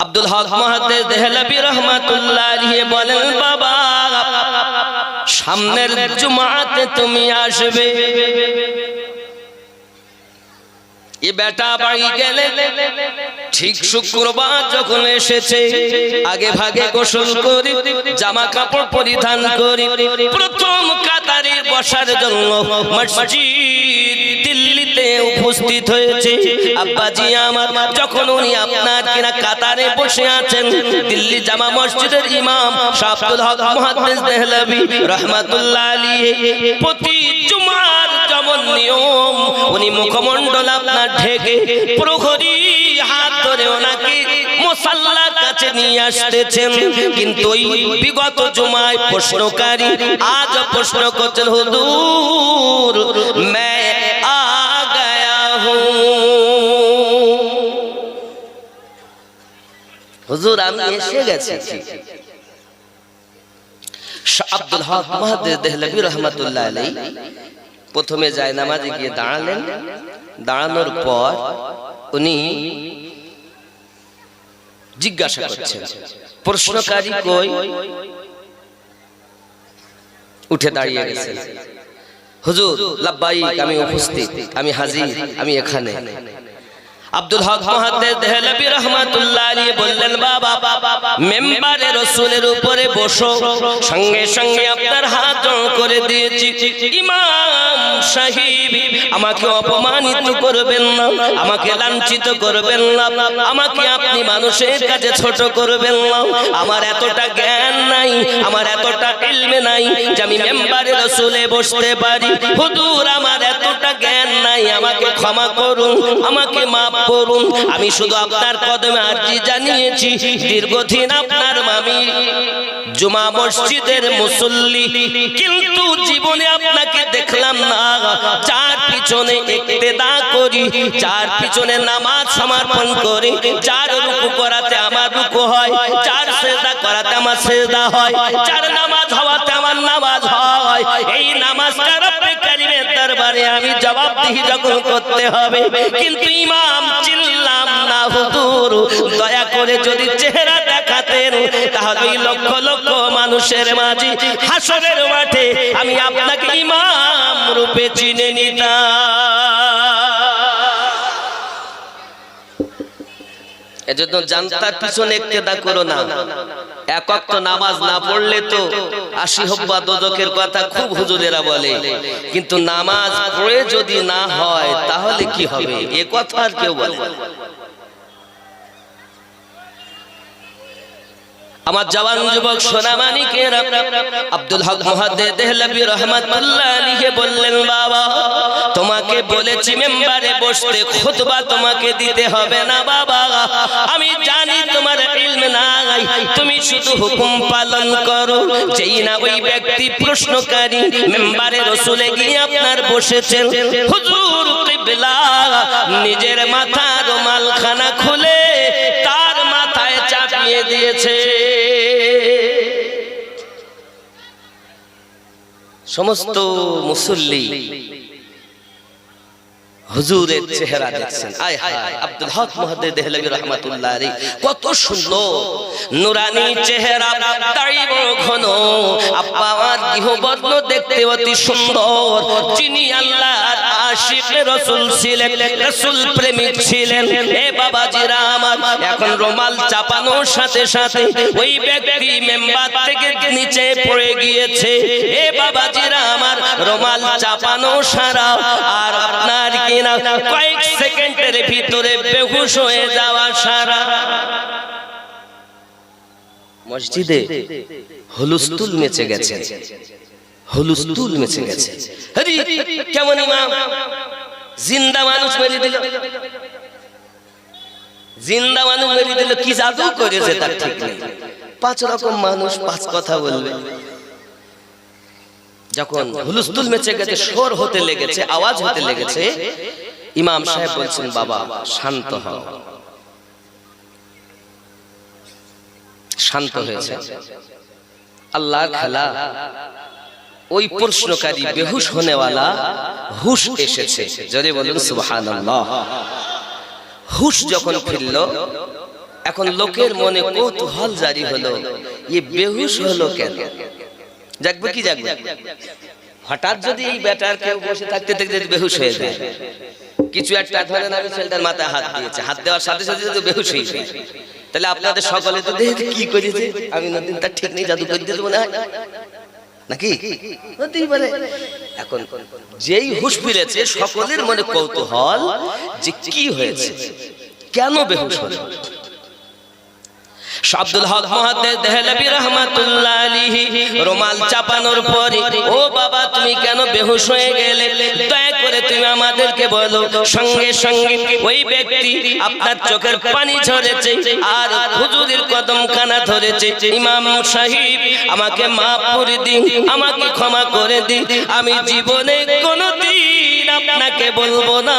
আব্দুল হক মুহাদ্দিস দেহলভী রাহমাতুল্লাহ আলাইহি বলেন, বাবা সামনের জুমাতে তুমি আসবে। এ বেটা বাড়ি গেলে ঠিক শুক্রবার যখন এসেছে, আগে ভাগে গোসল করি, জামা কাপড় পরিধান করি, প্রথম কাতারে বসার জন্য মসজিদ দিল্লিতে উপস্থিত হয়েছে। আব্বাজি আমার যখন উনি আপনার কিনা কাতারে বসে আছেন, দিল্লি জামা মসজিদের ইমাম শাহ আব্দুল হক মুহাদ্দিস দেহলভী রাহমাতুল্লাহ আলাইহি প্রতি জুমার যেমন নিয়ম উনি মুখমণ্ডল আপনার ঢেকে প্রহরী হাত ধরে ওনাকে মুসাল্লার কাছে নিয়ে আসতেছেন। কিন্তু ওই বিগত জুমায় প্রশ্নকারী আজ প্রশ্ন করছেন, হুজুর मैं आ गया हूं, হুজুর আমি এসে গেছি। শাহ আব্দুল হক মুহাদ্দিস দেহলভী রাহমাতুল্লাহ আলাইহি প্রথমে যায় নামাজে গিয়ে দাঁড়ালেন। দাঁড়ানোর পর উনি জিজ্ঞাসা করছেন, প্রশ্নকারী কই? উঠে দাঁড়িয়ে গেছেন, হুজুর লাব্বাইক, আমি উপস্থিত, আমি হাজির, আমি এখানে। আব্দুল হক মুহাদ্দিস দেহলভী রাহমাতুল্লাহ আলাইহি বললেন, বাবা মিম্বারে রাসূলের উপরে বসো। সঙ্গে সঙ্গে আপনার হাত জড়ো করে দিয়েছি। ইমাম সাহেব আমাকে অপমানিত করবেন না, আমাকে লাঞ্ছিত করবেন না, আমাকে আপনি মানুষের কাছে ছোট করবেন না। আমার এতটা জ্ঞান নাই, আমার এতটা ইলম নাই যে আমি মিম্বারে রাসূলে বসতে পারি। হুজুর আমার এতটা জ্ঞান নাই, আমাকে ক্ষমা করুন, আমাকে মাফ করুন। আমি শুধু আপনার কদমে আরজি জানিয়েছি। দীর্ঘদিন আপনার আমি জুমা মসজিদের মুসল্লি, কিন্তু জীবনে আপনাকে দেখলাম না। যার পিছনে ইক্তেদা করি, যার পিছনে নামাজ সমর্পণ করি, যার রুকু করাতে আমার রুকু হয়, যার সিজদা করাতে আমার সিজদা হয়, যার নামাজ হওয়াতে আমার নামাজ হয়, এই নামাজটা রব্বে কারীমের দরবারে আমি জবাবদিহি যখন করতে হবে। কিন্তু ইমাম চিল্লাম না, হুজুর দয়া করে যদি চেহারা দেখাতেন তাহলে লক্ষ লক্ষ মানুষের মাঝে হাসরের মাঠে আমি আপনাকে ইমাম রূপে চিনে নিতাম। এজন্য জানতার পিছনে ইক্তেদা করো না। এক ওয়াক্ত নামাজ না পড়লে তো 80 হব্বা দোজখের কথা খুব হুজুরেরা বলে, কিন্তু নামাজ পড়ে যদি না হয় তাহলে কি হবে এ কথা আর কেউ বলে। আমার জওয়ান যুবক সোনামানিকেরা আব্দুল হক মুহাদ্দিস দেহলভী রাহমাতুল্লাহ আলাইহি বললেন, বাবা তোমাকে বলেছি মেম্বারে বসতে, খুতবা তোমাকে দিতে হবে না। বাবা আমি জানি তোমার ইলম নাই, তুমি শুধু হুকুম পালন করো। যেই না ওই ব্যক্তি প্রশ্নকারী মেম্বারে রাসূলে গিয়ে আপনার বসেছেন, হুজুর কিবলা নিজের মাথা রুমালখানা খুলে তার মাথায় চাপিয়ে দিয়েছে। সমস্ত মুসল্লি হুজুরের চেহারা দেখছেন। আয় হায়, আব্দুল হক মুহাদ্দিস দেহলভী রাহমাতুল্লাহ আলাইহি কত সুন্দর নূরানি চেহারা, দাড়ি বড় ঘন, আব্বার গৃহবর্ণ দেখতে অতি সুন্দর। যিনি আল্লাহর আশিক রাসূল ছিলেন, রাসূল প্রেমিক ছিলেন। এ বাবাজিরা আমার, এখন রুমাল চাপানোর সাথে সাথে ওই ব্যক্তি মেম্বার থেকে নিচে পড়ে গিয়েছে। এ বাবাজিরা আমার, রুমাল চাপানো সারা আর আপনার কিনা কয়েক সেকেন্ডের ভিতরে বেহুশ হয়ে যাওয়া সারা। মসজিদে হুলস্থুল মেচে গেছে, হুলস্থুল মেচে গেছে। আরে কেমন ইমাম, জিন্দা মানুষ মেরে দিল, জিন্দা মানুষ মেরে দিল, কি জাদু করেছে তার ঠিক নেই। 5 রকম মানুষ 5 কথা বলবে। যখন হুলস্থুল মেচে গেছে, শোর হতে লেগেছে, আওয়াজ হতে লেগেছে, ইমাম সাহেব বলছেন, বাবা শান্ত হও। শান্ত হয়েছে। আল্লাহর খেলা, ওই প্রশ্নকারী বেহুশ হনেওয়ালা হুশ এসেছে। জোরে বলুন সুবহানাল্লাহ। হুশ যখন ফিরল, এখন লোকের মনে কৌতূহল জারি হলো, এ বেহুশ হলো কেন? জাগবে কি জাগবে? হঠাৎ যদি এই বেটার কেউ বসে থাকতে থাকতে বেহুশ হয়ে যায়, কিছু একটা ধরেন আমি ছেলেটার মাথায় হাত দিয়েছে, হাত দেওয়ার সাথে সাথে যদি বেহুশ হয়ে যায়, তাহলে আপনাদের সকলে তো দেখে কি করেছে, আমি নতুন তার ঠিক নেই, জাদু করে দিতে মনে হয় নাকি? হতেই পারে। এখন যেই হুঁশ ফিরেছে সকলের মনে কৌতূহল যে কি হয়েছে, কেন বেহুশ হলো। আব্দুল হক মুহাদ্দিস দেহলভী রাহমাতুল্লাহ আলাইহি রুমাল চাপানোর পরে, ও বাবা তুমি কেন বেহুশ হয়ে গেলে, দয়া করে তুমি আমাদেরকে বলো। সঙ্গে সঙ্গে ওই ব্যক্তি আপনার চোখের পানি ঝরেছে আর হুজুরের কদমখানা ধরেছে, ইমাম সাহেব আমাকে মাফ করে দিন, আমাকে ক্ষমা করে দিন, আমি জীবনে কোনোদিন আপনাকে বলবো না,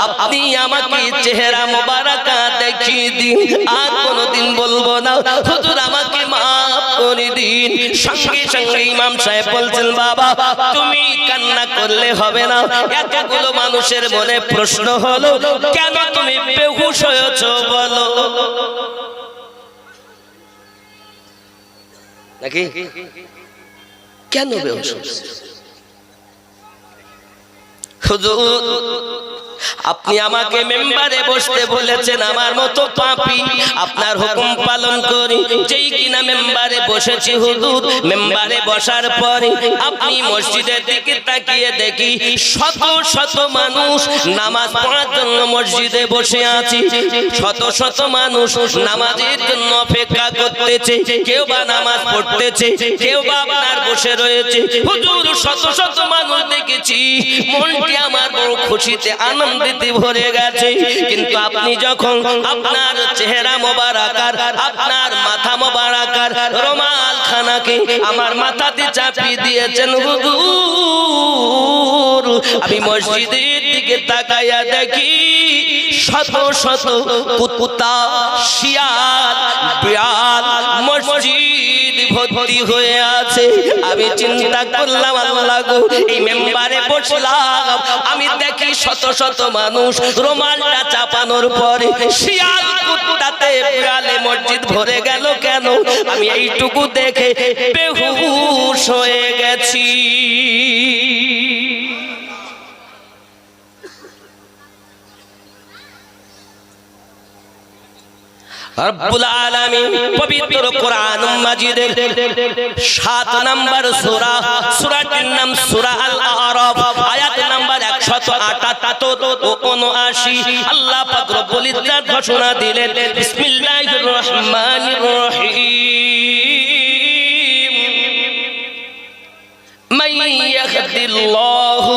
আপনি আমাকে চেহারা মোবারকা দেখিয়ে দিন, আর কোনোদিন বলবো না, হুজুর আমাকে মাফ করে দিন। সঙ্গে সঙ্গে ইমাম সাহেব বলছেন, বাবা তুমি কান্না করলে হবে না, এতগুলো মানুষের মনে প্রশ্ন হলো কেন তুমি বেহুশ হয়েছো বলো নাকি? কেন বেহুশ হয়েছো? হুজুর আপনি আমাকে মেম্বারে বসতে বলেছেন, আমার মতো পাপী আপনার হুকুম পালন করি, যেই কিনা মেম্বারে বসেছি হুজুর, মেম্বারে বসার পরে আপনি মসজিদের দিকে তাকিয়ে দেখি শত শত মানুষ নামাজ পড়ার জন্য মসজিদে বসে আছে, শত শত মানুষ নামাজের জন্য অপেক্ষা করতেছে, কেউ বা নামাজ পড়তেছে, কেউ বা আপনার বসে রয়েছে। হুজুর শত শত মানুষ দেখেছি, মনটি আমার বড় খুশিতে আনন্দিতে ভরে গেছে, কিন্তু আপনি যখন আপনার চেহারা মোবারকার, আপনার মাথা মোবারকার রুমাল খানাকে আমার মাথাতে চাপিয়ে দিয়েছেন হুজুর, আমি মসজিদের দিকে তাকাইয়া দেখি শত শত কুত্তা, শিয়াল, বিড়াল মসজিদ ভর্তি হয়ে আছে। আমি চিন্তা করলাম, আল্লাহ গো এই মেম্বারে বসলাম, আমি দেখি শত শত মানুষ রুমালটা চাপানোর পরে শিয়াল কুত্তাতে বিড়ালে মসজিদ ভরে গেল কেন? আমি এইটুকু দেখে বেহুশ হয়ে গেছি। রব্বুল আলামিন পবিত্র কোরআন মাজিদের 7 নম্বর সূরা, সূরাটির নাম সূরা আল আরাফ, আয়াত নাম্বার 178 ও 79। আল্লাহ পাক রব্বুল ইজ্জত ঘোষণা দিলেন, বিসমিল্লাহির রহমানির রহিম, মান ইয়াহদিল্লাহু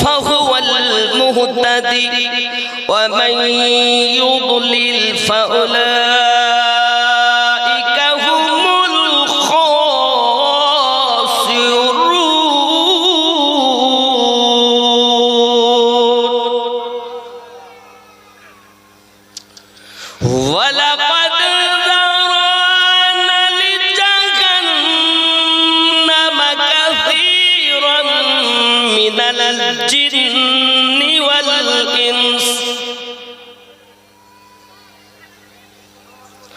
ফাহুয়াল মুহতাদি ওয়া মান ইউদ্লিল ফাউলাইকা হুমুল খাসিরুন। ওয়ালাকাদ যারানা লিজাহান্নামা কাসীরান মিনাল জিন্নি ওয়াল ইনস।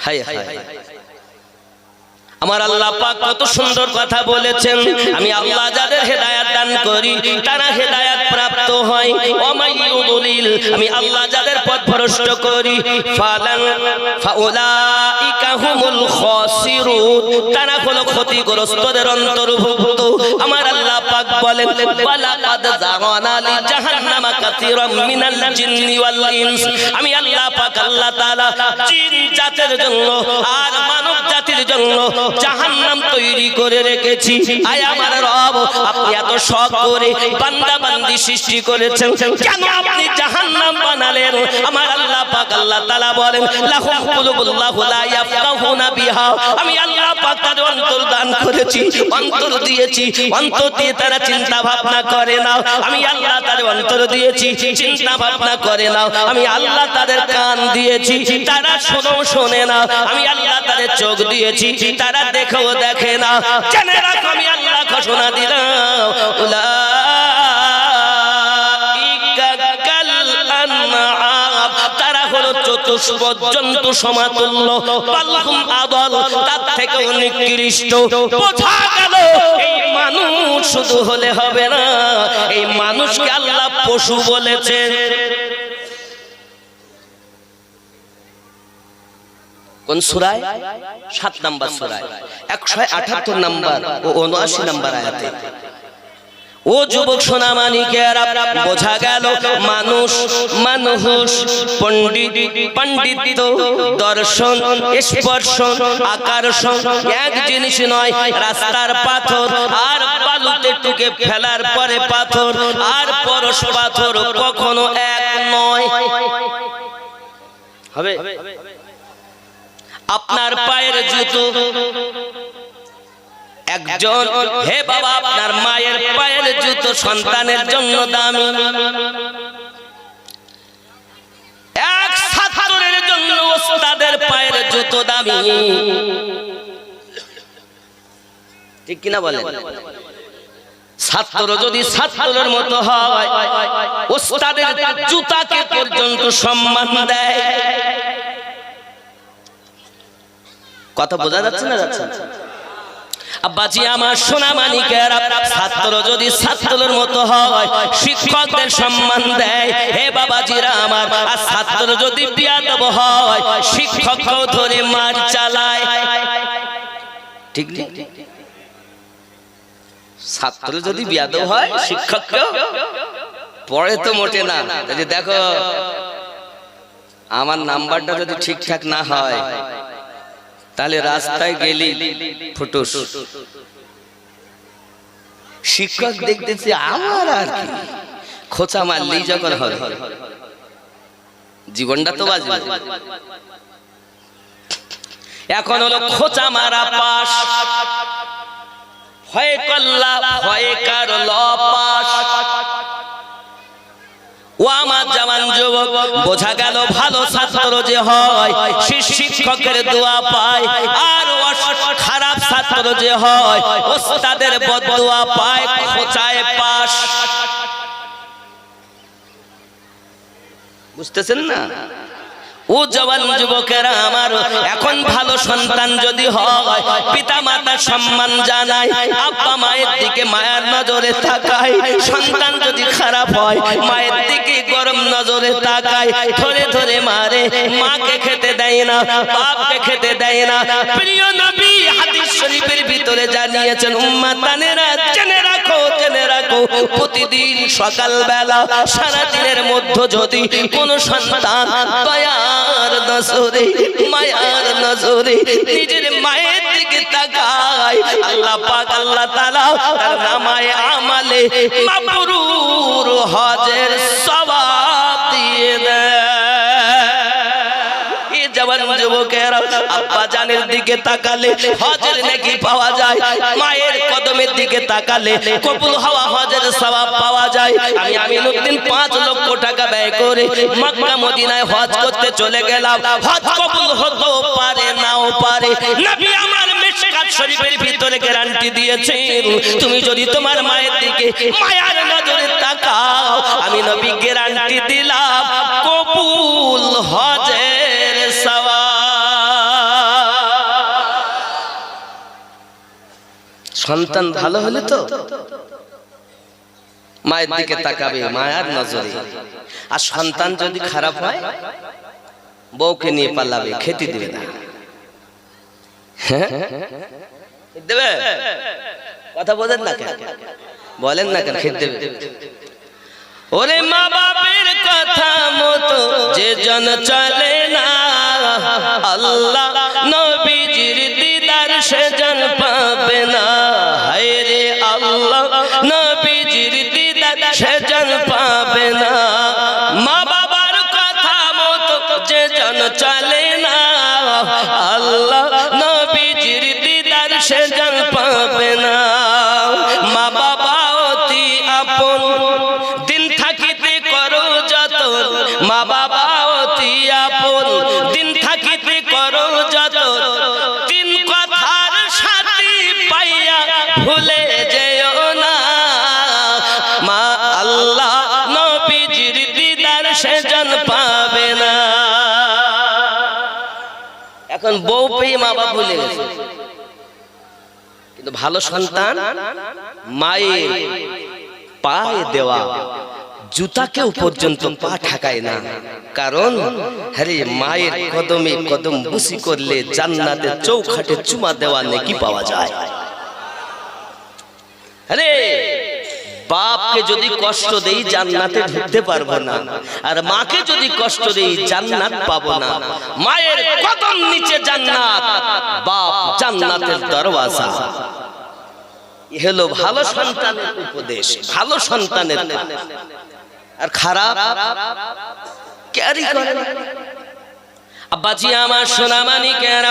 হায় হায়, আমার আল্লাহ পাক কত সুন্দর কথা বলেছেন। আমি আল্লাহ যাদের হেদায়েত দান করি তারা হেদায়েত প্রাপ্ত হয়, ওয়া মাইয়ুদলিল আমি আল্লাহ যাদের পথ ভ্রষ্ট করি ফাউলাইকা হুমুল খাসিরুন তারা হলো ক্ষতিগ্রস্তদের অন্তর্ভুক্ত। আমার আল্লাহ পাক বলেন, ওয়ালাকাদ যারানা লি জাহান্নামা কাসীরাম মিনাল জিন্নি ওয়াল ইনস। আমি আল্লাহ পাক আল্লাহ তাআলা জিন জাতির জন্য আর মানব জাতির জন্য জাহান্নাম তৈরি করে রেখেছি। আয় আমার রব, আপনি এত শখ করে বান্দা বান্দি সৃষ্টি করেছেন, কেন আপনি জাহান্নাম বানালেন? আমার আল্লাহ পাক আল্লাহ তাআলা বলেন, লাহুম কুলুবুল্লাহু লা ইয়াফকাহুনা বিহা। আমি আল্লাহ পাক তাদের অন্তর দান করেছি, অন্তর দিয়েছি, অন্তর দিয়ে তারা চিন্তা ভাবনা করে না। আমি আল্লাহ তাদের অন্তর দিয়েছি, চিন্তা ভাবনা করে না। আমি আল্লাহ তাদের কান দিয়েছি, তারা শোনে না। আমি আল্লাহ তাদের চোখ দিয়েছি, তারা দেখেও দেখে না। জেনে রাখো আমি আল্লাহ ঘোষণা দিলাম, উলাইকা কাল আনআম তারা হলো মানুষ পর্যন্ত সমাতুল্য, বালহুম আদল, তার থেকে নিকৃষ্ট। বোঝা গেল এই মানুষ শুধু হলে হবে না, এই মানুষকে আল্লাহ পশু বলেছেন। কোন সূরায়? 7 নম্বর সূরায় 178 নম্বর ও 79 নম্বর আয়াতে। ও যুবক সোনামানিকেরা, বোঝা গেল মানুষ, মানুষ, পণ্ডিত, পাণ্ডিত্য, দর্শন, স্পর্শন, আকর্ষণ এক জিনিস নয়। রাস্তার পাথর আর বালুতে টুকে ফেলার পরে পাথর আর পরশ পাথর কখনো এক নয়। হবে আপনার পায়ের জুতো, একজন হে বাবা আপনার মায়ের পায়ের জুতো সন্তানের জন্য দামি, এক ছাত্রের জন্য ওস্তাদের পায়ের জুতো দামি, ঠিক কিনা বলেন? ছাত্র যদি ছাত্রের মতো হয়, ওস্তাদের জুতাকে পর্যন্ত সম্মান দেয়। কথা বোঝা যাচ্ছে না? যাচ্ছে। আব্বাজি আমার সোনামানিকেরা, ছাত্র যদি ছাত্রের মতো হয়, শিক্ষকদের সম্মান দেয়। হে বাবাজিরা আমার, আর ছাত্র যদি বিয়াদব হয়, শিক্ষককেও ধরে মার চালায়। ঠিক ঠিক। ছাত্র যদি বিয়াদব হয়, শিক্ষককেও পড়ে তো মোটে না। দেখো আমার নাম্বারটা যদি ঠিকঠাক না হয়, তাহলে রাস্তায় গেলি ফুটুস। শিক্ষক দেখতেছে আমার আর কি, খোঁচা মারলেই যখন হবে জীবনটা তো বাঁচবে। এখন হলো খোঁচা মারা পাস, হয় কল্লা হয় কার লপাস। ও আমার জওয়ান যুবক, বোঝা গেল ভালো ছাত্র যে হয় সে শিক্ষকের দোয়া পায়, আর খারাপ ছাত্র যে হয় ওস্তাদের বদদোয়া পায়, খোঁচায় পাস। বুঝতেছেন না? ও জওয়ান যুবকেরা আমার, এখন ভালো সন্তান যদি হয়, পিতা মাতার সম্মান জানায়, আব্বা মায়ের দিকে মায়ার নজরে তাকায়। সন্তান যদি খারাপ হয়, মায়ের দিকে গরম নজরে তাকায়, ধরে ধরে মারে, মাকে খেতে দেয় না, বাপকে খেতে দেয় না। প্রিয় নবী হাদিস শরীফের ভিতরে জানিয়েছেন, উম্মাতানেরা জেনে রাখো, জেনে রাখো, প্রতিদিন সকালবেলা সারা দিনের মধ্যে যদি কোন সন্তান দয়ার নজরে, মায়ার নজরে নিজের মায়ের দিকে তাকায়, আল্লাহ পাক আল্লাহ তাআলা তার নামায়ে আমালে মাবরুর হজের সওয়াব দিয়ে দেয়। জওয়ান যুবকেরা, আব্বা জানের দিকে তাকালে হজের নেকি পাওয়া যায়, মায়ের কদমের দিকে তাকালে কবুল হওয়া হজের সওয়াব পাওয়া যায়। আমি আমিনুদ্দিন 5 লক্ষ টাকা ব্যয় করে মক্কা মদিনায় হজ করতে চলে গেলাম। হজ কবুল হতে পারে নাও পারে। নবী আমার মিশকাত শরীফের ভিতরে গ্যারান্টি দিয়েছেন, তুমি যদি তোমার মায়ের দিকে মায়ার নজরে তাকাও, আমি নবী গ্যারান্টি দিলাম কবুল হজের সওয়াব। সন্তান ভালো হলে তো মায়ের দিকে তাকাবে মায়ার নজরে, আর সন্তান যদি খারাপ হয় বউকে নিয়ে পালাবে, খেতে দিবে না। দেবে? কথা বলেন না কেন? বলেন না কেন? খেতে দেবে? ওরে মা বাপের কথা মতো যে জন চলে না, আল্লাহ নবীজির দিদার সে জন পাবে না। হায় রে আল্লাহ নবীজির দিদার সে জন পাবে না। মা বাবার কথা মতো যে জন চলে না, আল্লাহ নবীজির দিদার সে জন পাবে না। মা বাবা অতি আপন, দিন থাকিতে করো যতন। মা বাবা অতি আপন, দিন থাকিতে করো যতন। এখন বউ পেয়ে মা বাবা ভুলে গেছে, কিন্তু ভালো সন্তান মায়ের পায়ে দেওয়া জুতাকেও পর্যন্ত পা ঠেকায় না। কারণ আরে মায়ের কদমে কদম বুসি করলে জান্নাতে চৌখাটে চুমা দেওয়া নেকি পাওয়া যায়। আরে বাপকে যদি কষ্ট দেই জান্নাতে ঢুকতে পারবো না, আর মাকে যদি কষ্ট দেই জান্নাত পাবো না। মায়ের কদম নিচে জান্নাত, বাপ জান্নাতের দরওয়াজা। এ হলো ভালো সন্তানের উপদেশ, ভালো সন্তানের। আর খারাপ ক্যারি করে আব্বাজি আমার সোনা মানিকের,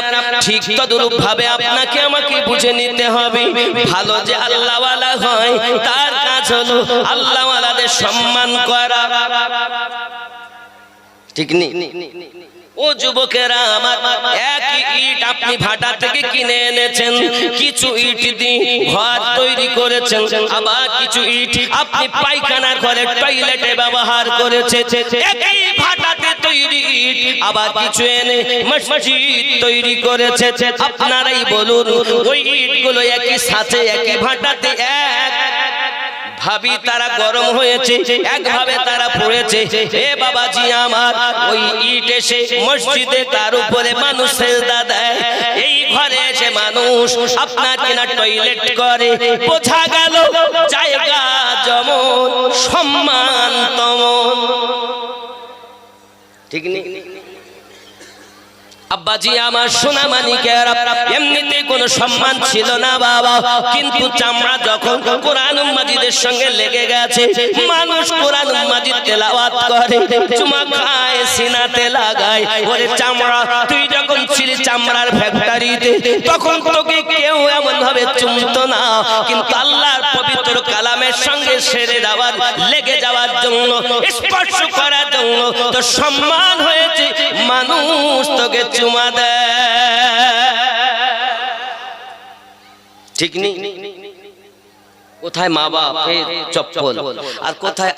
ঠিক তদরূপ ভাবে আপনাকে আমাকে বুঝে নিতে হবে। ভালো যে আল্লাহওয়ালা হয় তার কাজ হলো আল্লাহওয়ালাদের সম্মান করা, ঠিক নেই? ও যুবকেরা আমার, এক ইট আপনি ভাটা থেকে কিনে এনেছেন, কিছু ইট দিয়ে ঘর তৈরি করেছেন, আবার কিছু ইট আপনি পায়খানার ঘরে টয়লেটে ব্যবহার করেছেন। একই ভাটাতে তৈরি ইট আবার কিছু এনে মসজিদ তৈরি করেছে। আপনারাই বলুন ওই ইটগুলো একই সাথে একই ভাটাতে এক ভাবি তারা গরম হয়েছে, একভাবে তারা পড়েছে। এ বাবাজি আমার, ওই ইট এসে মসজিদে তার উপরে মানুষ সেজদা দেয়, এই ঘরে এসে মানুষ আপনার কিনা টয়লেট করে। বোঝা গেল জায়গা যেমন সম্মান তেমন, ঠিক নেই? আব্বাজি আমার সোনা মানিকের, এমনিতে কোনো সম্মান ছিল না বাবা, কিন্তু চামড়া যখন কোরআন মাজিদের সঙ্গে লেগে গেছে, মানুষ কোরআন মাজিদ তেলাওয়াত করে, চুমা খায়, সিনাতে লাগায়। ওরে চামড়া, তুই যখন ছিলি চামড়ার ফ্যাক্টরিতে তখন তোকে কেউ এমন ভাবে চুমতো না, কিন্তু আল্লাহর পবিত্র কালামের সঙ্গে সেরে যাওয়ার, লেগে যাওয়ার জন্য, স্পর্শ করার জন্য তো সম্মান হয়েছে, মানুষ তোকে চুমা দেয়, ঠিক নেই? কোথায় মা বাপের চপ্পল আর কোথায়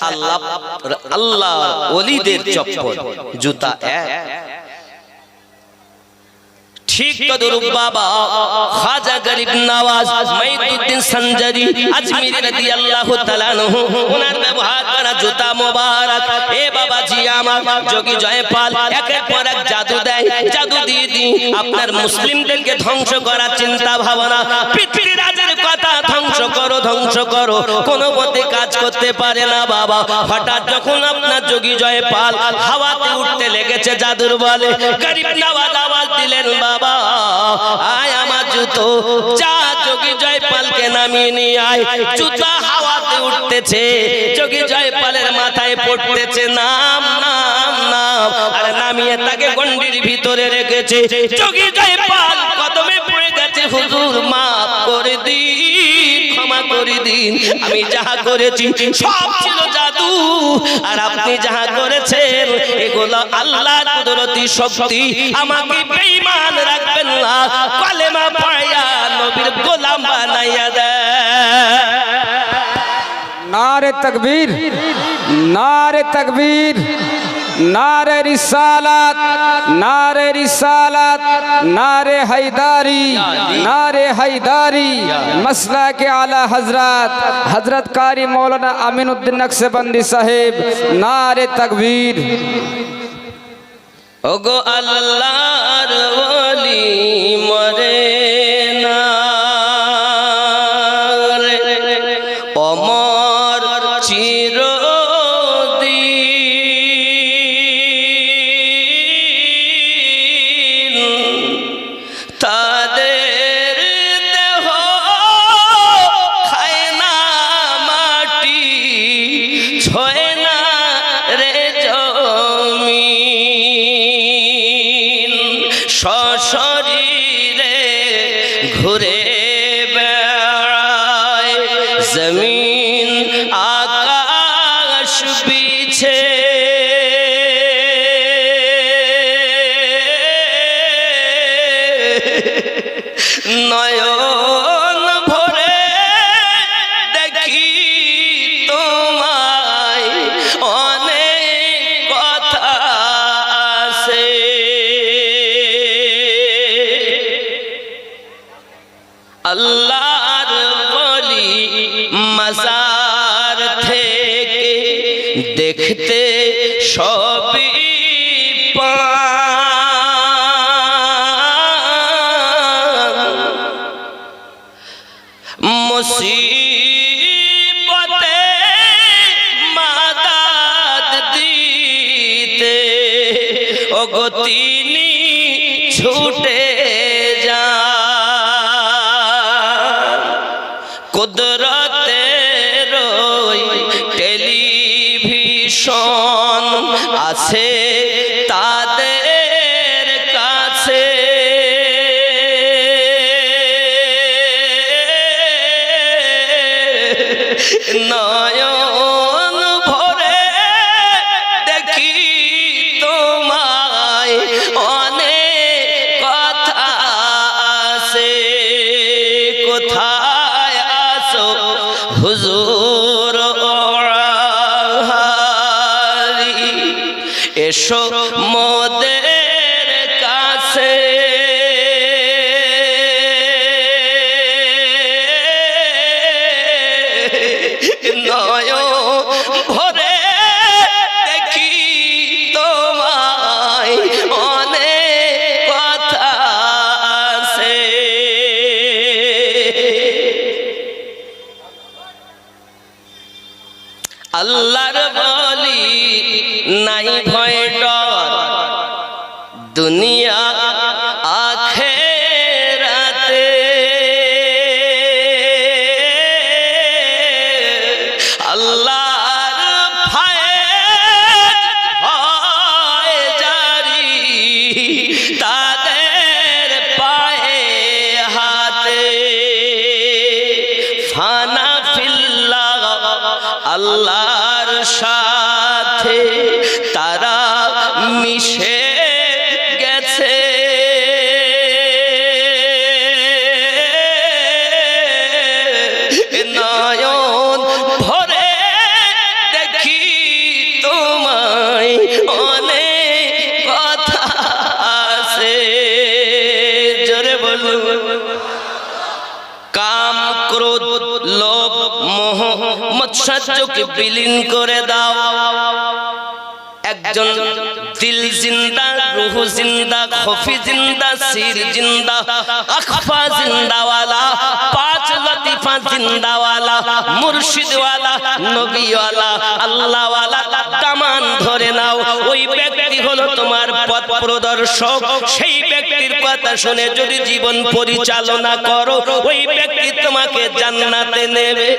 আল্লাহ ওলিদের চপ্পল, জুতা এক। ঠিক তদরূপ বাবা খাজা গরিব নওয়াজ মঈনুদ্দিন সঞ্জারি আজমিরি রাদিয়াল্লাহু তাআলা আনহু, ওনার ব্যবহার করা জুতা মোবারক। এ বাবাজি আমার, যোগী জয়পাল একের পর এক জাদু দেয়, জাদু দিয়ে আপনার মুসলিমদেরকে ধ্বংস করার চিন্তা ভাবনা, পৃথ্বীরাজের কথা ধ্বংস করো, ধ্বংস করো, কোনো মতে কাজ করতে পারে না বাবা। হঠাৎ যখন আপনার যোগী জয়পাল হাওয়াতে উঠতে লেগেছে জাদুর বলে, গরিব নওয়াজ আওয়াজ দিলেন, বাবা আয় আমার জুতো, যা যোগী জয়পালকে নামিয়ে নিয়ে আয়। জুতা হাওয়াতে উঠতেছে, যোগী জয়পালের মাথায় পড়তেছে, নাম নাম নাম, আর নামিয়ে তাকে গন্ডির ভিতরে রেখেছে। যোগী জয়পাল কদমে পড়ে গেছে, হুজুর মাফ করে দিন, ক্ষমা করে দিন, আমি যাহা করেছি সব ছিল জাদু, আর আপনি যাহা করেছেন এগুলো আল্লাহর কুদরতি শক্তি, আমাকে বেঈমান রাখবেন না, কালেমা পড়াইয়া নবীর গোলাম বানাইয়া দেয়। नारे तकबीर, नारे तकबीर, नारे रिसालत, नारे रिसालत, नारे हैदारी, नारे हैदारी, मसला के आला हजरत हजरत कारी मौलाना अमीनुद्दीन नक्शबंदी साहेब, नारे तकबीर। ওগো আল্লাহর ওলি মরে না রে, অমর চিরদিন, তাদের দেহ খায় না মাটি, ছোঁয় না রে জমিন, সশরীরে ঘুরে বেড়ায় জমিন আকাশ বিছে, নয়ন ভরে দেখি তোমায়, অনেক কথা আছে। মুসিবতে মাদাদ দিতে ওগো তিনি ছুটে যান কুদরতের ওই টেলিভিশন আছে তাদের কাছে নয়ন ভরে দেখি তোমায় অনেক কথা আছে কোথায় আছো হুজুর এসো মোদের কাছে নয়ন ভরে দেখি তোমায় অনেক কথা আছে আল্লাহর বলি নাই ভয় ডর দুনিয়া আখিরাতে আল্লাহর ভয়ে হয় জারি তাদের পায়ে হাতে ফানা ফিল্লাহ আল্লাহর সাথে তারা মিশে গেছে নয়ন ভরে দেখি তোমায় অনেক কথা আছে জোরে বলুন কাম ক্রোধ লোভ মোহ মৎসর্যকে বিলীন করে দাও একজন দিল জিন্দা রূহ জিন্দা খফি জিন্দা সির জিন্দা আখফা জিন্দাওয়ালা পাঁচ লতিফা জিন্দাওয়ালা মুর্শিদওয়ালা নবীওয়ালা আল্লাহওয়ালা কামান ধরে নাও ওই ব্যক্তি হলো তোমার পথ প্রদর্শক সেই ব্যক্তির কথা শুনে যদি জীবন পরিচালনা করো ওই ব্যক্তি তোমাকে জান্নাতে নেবে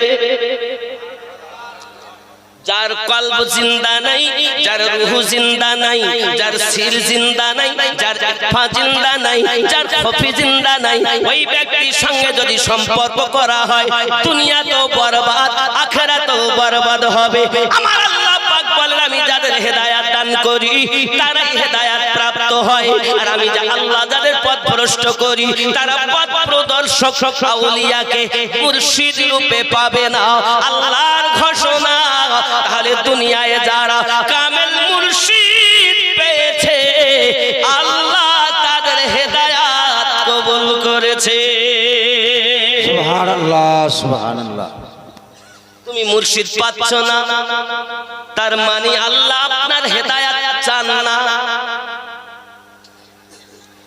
যার কলব জিন্দা নাই যার রূহ জিন্দা নাই যার সির জিন্দা নাই যার আত্মা জিন্দা নাই যার খফি জিন্দা নাই ওই ব্যক্তির সঙ্গে যদি সম্পর্ক করা হয় দুনিয়া তো বরবাদ আখিরাত তো বরবাদ হবে আমার আল্লাহ পাক বলেন আমি যাদের হেদায়েত দান করি তারাই হেদায়েত প্রাপ্ত হয় আর আমি যে আল্লাহ যাদের পথ ভ্রষ্ট করি তারা পথ প্রদর্শক আউলিয়াকে মুর্শিদ রূপে পাবে না আল্লাহর ঘোষণা তাহলে দুনিয়ায় যারা কামেল মুর্শিদ পেয়েছে আল্লাহ তাদের হেদায়েত কবুল করেছে সুবহানাল্লাহ সুবহানাল্লাহ তুমি মুর্শিদ পাচ্ছ না তার মানে আল্লাহ আপনার হেদায়েত চান না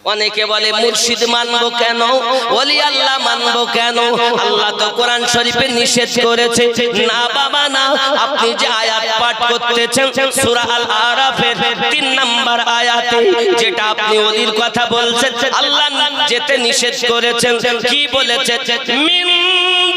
অনেকে বলে মুর্শিদ মানবো কেন ওলি আল্লাহ মানবো কেন আল্লাহ তো কোরআন শরীফে নিষেধ করেছে না বাবা না আপনি যে আয়াত পাঠ করতেছেন সূরা আল আরাফের 3 নম্বর আয়াতে যেটা আপনি ওলির কথা বলছেন আল্লাহ যেতে নিষেধ করেছেন কি বলেছে মিন